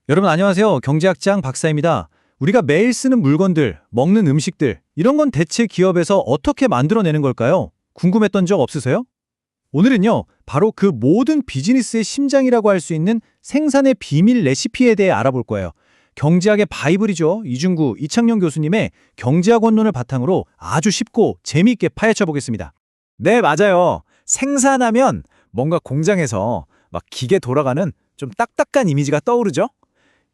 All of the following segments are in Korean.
여러분 안녕하세요. 경제학장 박사입니다. 우리가 매일 쓰는 물건들, 먹는 음식들, 이런 건 대체 기업에서 어떻게 만들어내는 걸까요? 궁금했던 적 없으세요? 오늘은요, 바로 그 모든 비즈니스의 심장이라고 할 수 있는 생산의 비밀 레시피에 대해 알아볼 거예요. 경제학의 바이블이죠. 이중구, 이창용 교수님의 경제학 원론을 바탕으로 아주 쉽고 재미있게 파헤쳐 보겠습니다. 네, 맞아요. 생산하면 뭔가 공장에서 막 기계 돌아가는 좀 딱딱한 이미지가 떠오르죠?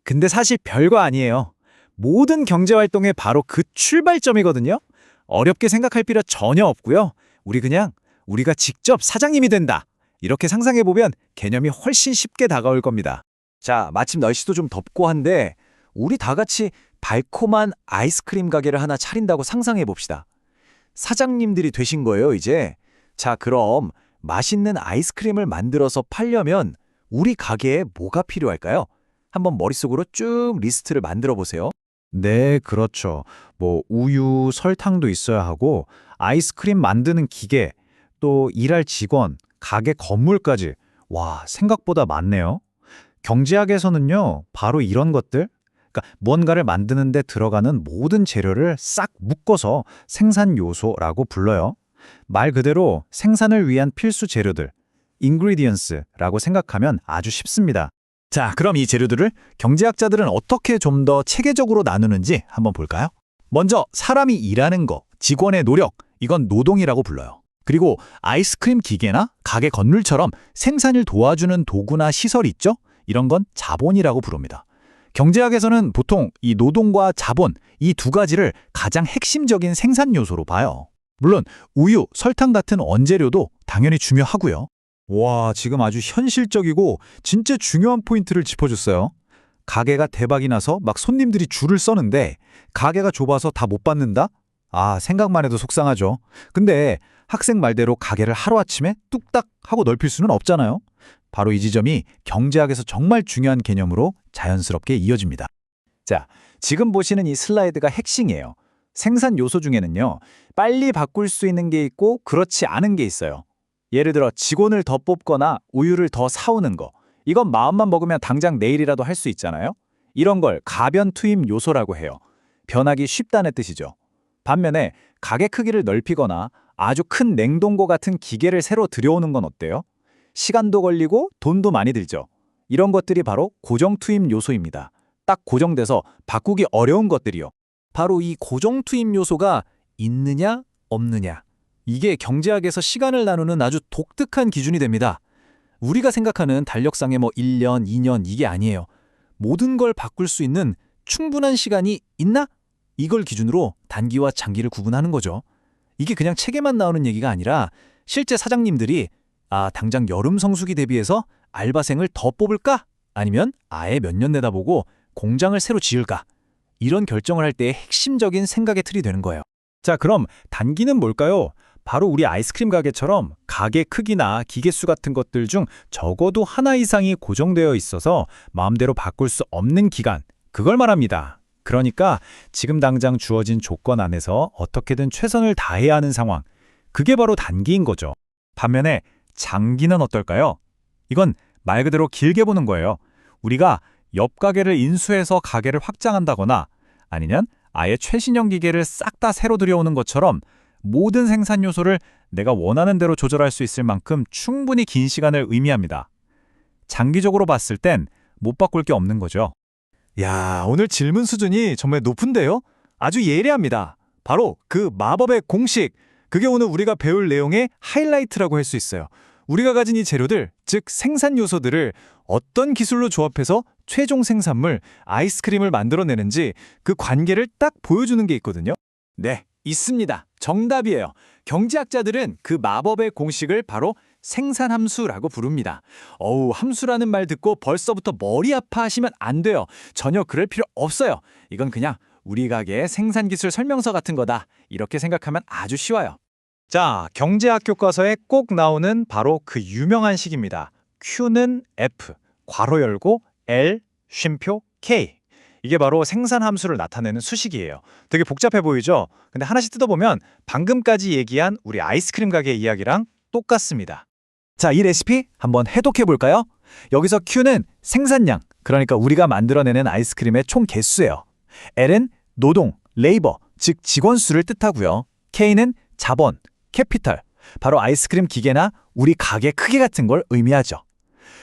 근데 사실 별거 아니에요. 모든 경제 활동의 바로 그 출발점이거든요. 어렵게 생각할 필요 전혀 없고요. 우리가 직접 사장님이 된다. 이렇게 상상해보면 개념이 훨씬 쉽게 다가올 겁니다. 자, 마침 날씨도 좀 덥고 한데 우리 다 같이 달콤한 아이스크림 가게를 하나 차린다고 상상해봅시다. 사장님들이 되신 거예요, 이제. 자, 그럼 맛있는 아이스크림을 만들어서 팔려면 우리 가게에 뭐가 필요할까요? 한번 머릿속으로 쭉 리스트를 만들어 보세요. 네, 그렇죠. 우유, 설탕도 있어야 하고, 아이스크림 만드는 기계, 또 일할 직원, 가게 건물까지. 와, 생각보다 많네요. 경제학에서는요, 바로 이런 것들, 그러니까 무언가를 만드는 데 들어가는 모든 재료를 싹 묶어서 생산 요소라고 불러요. 말 그대로 생산을 위한 필수 재료들, ingredients라고 생각하면 아주 쉽습니다. 자, 그럼 이 재료들을 경제학자들은 어떻게 좀 더 체계적으로 나누는지 한번 볼까요? 먼저 사람이 일하는 거, 직원의 노력, 이건 노동이라고 불러요. 그리고 아이스크림 기계나 가게 건물처럼 생산을 도와주는 도구나 시설 있죠? 이런 건 자본이라고 부릅니다. 경제학에서는 보통 이 노동과 자본, 이 두 가지를 가장 핵심적인 생산 요소로 봐요. 물론 우유, 설탕 같은 원재료도 당연히 중요하고요. 와, 지금 아주 현실적이고 진짜 중요한 포인트를 짚어줬어요. 가게가 대박이 나서 막 손님들이 줄을 서는데 가게가 좁아서 다 못 받는다? 아, 생각만 해도 속상하죠. 근데 학생 말대로 가게를 하루아침에 뚝딱 하고 넓힐 수는 없잖아요. 바로 이 지점이 경제학에서 정말 중요한 개념으로 자연스럽게 이어집니다. 자, 지금 보시는 이 슬라이드가 핵심이에요. 생산 요소 중에는요, 빨리 바꿀 수 있는 게 있고 그렇지 않은 게 있어요. 예를 들어 직원을 더 뽑거나 우유를 더 사오는 거. 이건 마음만 먹으면 당장 내일이라도 할 수 있잖아요. 이런 걸 가변 투입 요소라고 해요. 변하기 쉽다는 뜻이죠. 반면에 가게 크기를 넓히거나 아주 큰 냉동고 같은 기계를 새로 들여오는 건 어때요? 시간도 걸리고 돈도 많이 들죠. 이런 것들이 바로 고정 투입 요소입니다. 딱 고정돼서 바꾸기 어려운 것들이요. 바로 이 고정 투입 요소가 있느냐 없느냐. 이게 경제학에서 시간을 나누는 아주 독특한 기준이 됩니다. 우리가 생각하는 달력상의 1년, 2년 이게 아니에요. 모든 걸 바꿀 수 있는 충분한 시간이 있나? 이걸 기준으로 단기와 장기를 구분하는 거죠. 이게 그냥 책에만 나오는 얘기가 아니라 실제 사장님들이 당장 여름 성수기 대비해서 알바생을 더 뽑을까? 아니면 아예 몇 년 내다보고 공장을 새로 지을까? 이런 결정을 할 때의 핵심적인 생각의 틀이 되는 거예요. 자, 그럼 단기는 뭘까요? 바로 우리 아이스크림 가게처럼 가게 크기나 기계수 같은 것들 중 적어도 하나 이상이 고정되어 있어서 마음대로 바꿀 수 없는 기간, 그걸 말합니다. 그러니까 지금 당장 주어진 조건 안에서 어떻게든 최선을 다해야 하는 상황, 그게 바로 단기인 거죠. 반면에 장기는 어떨까요? 이건 말 그대로 길게 보는 거예요. 우리가 옆 가게를 인수해서 가게를 확장한다거나 아니면 아예 최신형 기계를 싹 다 새로 들여오는 것처럼 모든 생산 요소를 내가 원하는 대로 조절할 수 있을 만큼 충분히 긴 시간을 의미합니다. 장기적으로 봤을 땐 못 바꿀 게 없는 거죠. 야, 오늘 질문 수준이 정말 높은데요? 아주 예리합니다. 바로 그 마법의 공식, 그게 오늘 우리가 배울 내용의 하이라이트라고 할 수 있어요. 우리가 가진 이 재료들, 즉 생산 요소들을 어떤 기술로 조합해서 최종 생산물, 아이스크림을 만들어내는지 그 관계를 딱 보여주는 게 있거든요. 네, 있습니다. 정답이에요. 경제학자들은 그 마법의 공식을 바로 생산함수라고 부릅니다. 함수라는 말 듣고 벌써부터 머리 아파하시면 안 돼요. 전혀 그럴 필요 없어요. 이건 그냥 우리 가게의 생산기술 설명서 같은 거다. 이렇게 생각하면 아주 쉬워요. 자, 경제학 교과서에 꼭 나오는 바로 그 유명한 식입니다. Q는 F, 괄호 열고 L, 쉼표 K. 이게 바로 생산 함수를 나타내는 수식이에요. 되게 복잡해 보이죠? 근데 하나씩 뜯어보면 방금까지 얘기한 우리 아이스크림 가게 이야기랑 똑같습니다. 자, 이 레시피 한번 해독해 볼까요? 여기서 Q는 생산량, 그러니까 우리가 만들어내는 아이스크림의 총 개수예요. L은 노동, 레이버, 즉 직원 수를 뜻하고요. K는 자본, 캐피탈, 바로 아이스크림 기계나 우리 가게 크기 같은 걸 의미하죠.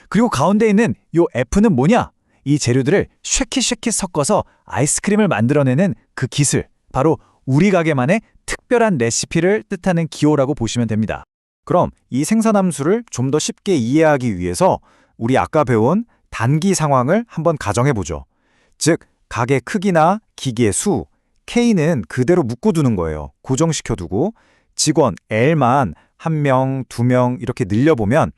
그리고 가운데 있는 요 F는 뭐냐? 이 재료들을 쉐킷쉐킷 섞어서 아이스크림을 만들어내는 그 기술, 바로 우리 가게만의 특별한 레시피를 뜻하는 기호라고 보시면 됩니다. 그럼 이 생산함수를 좀 더 쉽게 이해하기 위해서 우리 아까 배운 단기 상황을 한번 가정해 보죠. 즉, 가게 크기나 기계 수, K는 그대로 묶어두는 거예요. 고정시켜두고 직원 L만 1명, 2명 이렇게 늘려보면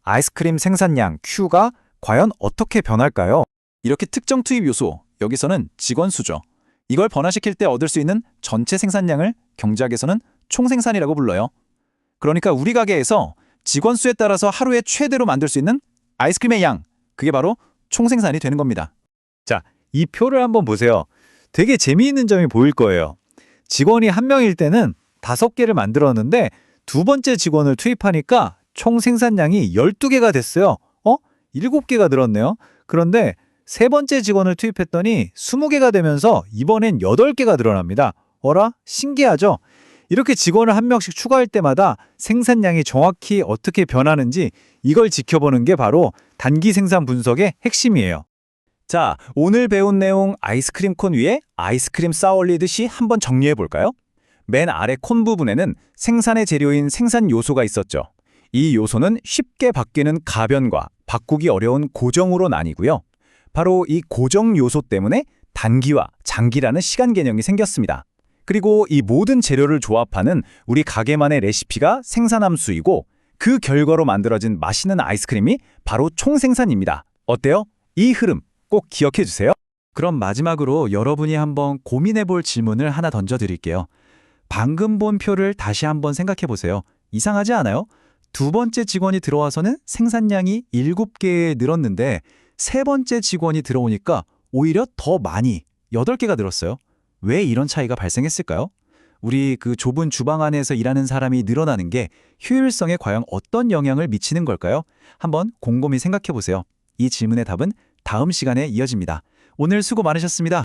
아이스크림 생산량 Q가 과연 어떻게 변할까요? 이렇게 특정 투입 요소, 여기서는 직원 수죠. 이걸 변화시킬 때 얻을 수 있는 전체 생산량을 경제학에서는 총생산이라고 불러요. 그러니까 우리 가게에서 직원 수에 따라서 하루에 최대로 만들 수 있는 아이스크림의 양, 그게 바로 총생산이 되는 겁니다. 이 표를 한번 보세요. 되게 재미있는 점이 보일 거예요. 직원이 1명일 때는 5개를 만들었는데 두 번째 직원을 투입하니까 총 생산량이 12개가 됐어요. 7개가 늘었네요. 그런데 세 번째 직원을 투입했더니 20개가 되면서 이번엔 8개가 늘어납니다. 어라? 신기하죠? 이렇게 직원을 1명씩 추가할 때마다 생산량이 정확히 어떻게 변하는지 이걸 지켜보는 게 바로 단기 생산 분석의 핵심이에요. 자, 오늘 배운 내용 아이스크림 콘 위에 아이스크림 쌓아 올리듯이 한번 정리해 볼까요? 맨 아래 콘 부분에는 생산의 재료인 생산 요소가 있었죠. 이 요소는 쉽게 바뀌는 가변과 바꾸기 어려운 고정으로 나뉘고요. 바로 이 고정 요소 때문에 단기와 장기라는 시간 개념이 생겼습니다. 그리고 이 모든 재료를 조합하는 우리 가게만의 레시피가 생산함수이고 그 결과로 만들어진 맛있는 아이스크림이 바로 총생산입니다. 어때요? 이 흐름 꼭 기억해 주세요. 그럼 마지막으로 여러분이 한번 고민해 볼 질문을 하나 던져 드릴게요. 방금 본 표를 다시 한번 생각해 보세요. 이상하지 않아요? 두 번째 직원이 들어와서는 생산량이 7개 늘었는데 세 번째 직원이 들어오니까 오히려 더 많이 8개가 늘었어요. 왜 이런 차이가 발생했을까요? 우리 그 좁은 주방 안에서 일하는 사람이 늘어나는 게 효율성에 과연 어떤 영향을 미치는 걸까요? 한번 곰곰이 생각해 보세요. 이 질문의 답은 다음 시간에 이어집니다. 오늘 수고 많으셨습니다.